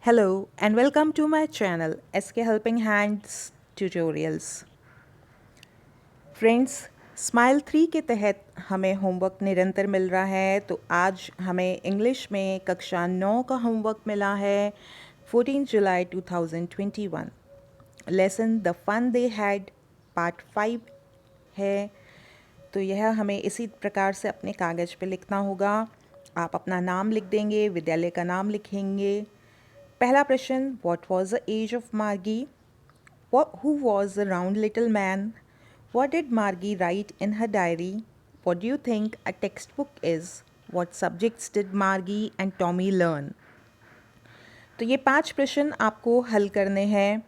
Hello and welcome to my channel SK Helping Hands Tutorials। Friends, smile 3 के तहत हमें homework निरंतर मिल रहा है। तो आज हमें इंग्लिश में कक्षा 9 का होमवर्क मिला है 14 जुलाई 2021। Lesson the fun they had part 5 है। तो यह हमें इसी प्रकार से अपने कागज़ पे लिखना होगा। आप अपना नाम लिख देंगे, विद्यालय का नाम लिखेंगे। पहला प्रश्न, what was the age of Margie? Who was the round little man? What did Margie write in her diary? What do you think a textbook is? What subjects did Margie and Tommy learn? तो ये 5 प्रश्न आपको हल करने हैं।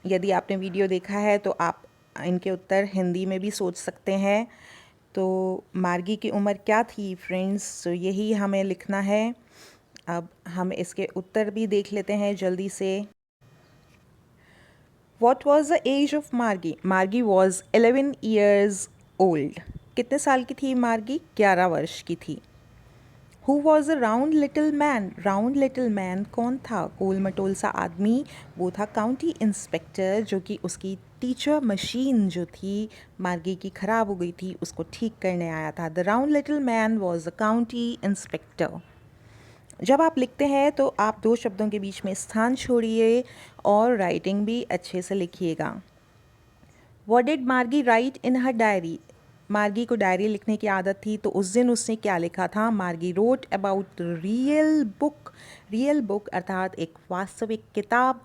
यदि आपने video देखा है तो आप इनके उत्तर हिंदी में भी सोच सकते हैं। तो मार्गी की उम्र क्या थी फ्रेंड्स? तो यही हमें लिखना है। अब हम इसके उत्तर भी देख लेते हैं जल्दी से। What was the age of Margie? Margie was 11 years old. कितने साल की थी मार्गी? 11 वर्ष की थी। Who was the round little man? Round little man कौन था? गोल मटोल सा आदमी, वो था काउंटी इंस्पेक्टर, जो कि उसकी टीचर मशीन जो थी मार्गी की ख़राब हो गई थी, उसको ठीक करने आया था। The round little man was the county inspector. जब आप लिखते हैं तो आप 2 शब्दों के बीच में स्थान छोड़िए और राइटिंग भी अच्छे से लिखिएगा। What did Margie write in her diary? मार्गी को डायरी लिखने की आदत थी, तो उस दिन उसने क्या लिखा था? मार्गी wrote about real book. Real book अर्थात एक वास्तविक किताब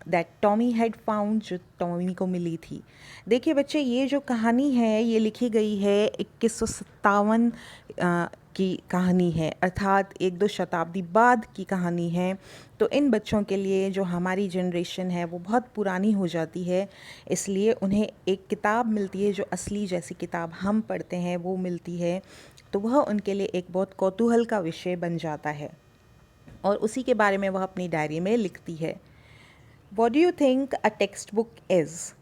दैट टॉमी हैड फाउंड, जो टॉमी को मिली थी। देखिए बच्चे, ये जो कहानी है ये लिखी गई है 2157 की कहानी है, अर्थात 1-2 शताब्दी बाद की कहानी है। तो इन बच्चों के लिए जो हमारी जनरेशन है वो बहुत पुरानी हो जाती है, इसलिए उन्हें एक किताब मिलती है जो असली जैसी किताब हम पढ़ते हैं वो मिलती है। तो वह उनके लिए एक बहुत कौतूहल का विषय बन जाता है और उसी के बारे में वह अपनी डायरी में लिखती है। What do you think a textbook is?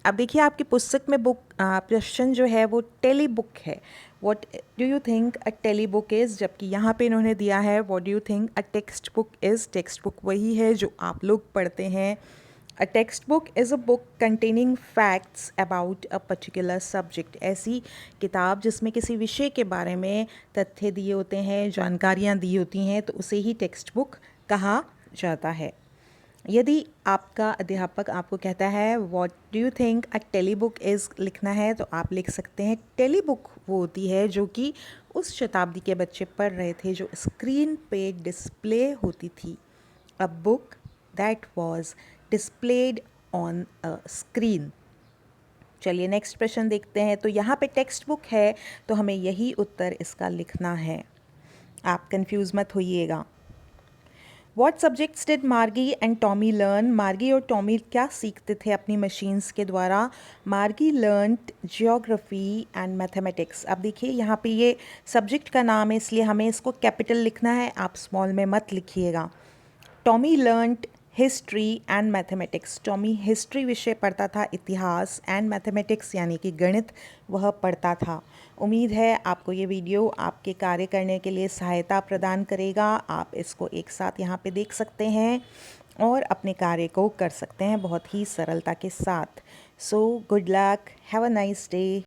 अब देखिए आपकी पुस्तक में प्रश्न जो है वो टेली बुक है। What do you think a telebook is? जबकि यहाँ पे इन्होंने दिया है What do you think a text book is? Text book वही है जो आप लोग पढ़ते हैं। A textbook is a book containing facts about a particular subject। ऐसी किताब जिसमें किसी विषय के बारे में तथ्य दिए होते हैं, जानकारियाँ दी होती हैं, तो उसे ही टेक्स्ट बुक कहा जाता है। यदि आपका अध्यापक आपको कहता है what do you think a telebook is लिखना है, तो आप लिख सकते हैं टेली बुक वो होती है जो कि उस शताब्दी के बच्चे पढ़ रहे थे, जो स्क्रीन पे डिस्प्ले होती थी। A book that was displayed on a screen. चलिए नेक्स्ट प्रश्न देखते हैं। तो यहाँ पे टेक्स्ट बुक है, तो हमें यही उत्तर इसका लिखना है। आप कंफ्यूज मत होइएगा। What subjects did Margie and Tommy learn? मार्गी और टॉमी क्या सीखते थे अपनी मशीन्स के द्वारा? मार्गी लर्नड जियोग्राफी एंड मैथमेटिक्स। अब देखिए यहाँ पे ये सब्जेक्ट का नाम है, इसलिए हमें इसको कैपिटल लिखना है, आप स्मॉल में मत लिखिएगा। Tommy learned history and mathematics. Tommy history विषय पढ़ता था, इतिहास, एंड मैथमेटिक्स यानी कि गणित वह पढ़ता था। उम्मीद है आपको ये वीडियो आपके कार्य करने के लिए सहायता प्रदान करेगा। आप इसको एक साथ यहाँ पे देख सकते हैं और अपने कार्य को कर सकते हैं बहुत ही सरलता के साथ। So good luck, have a nice day.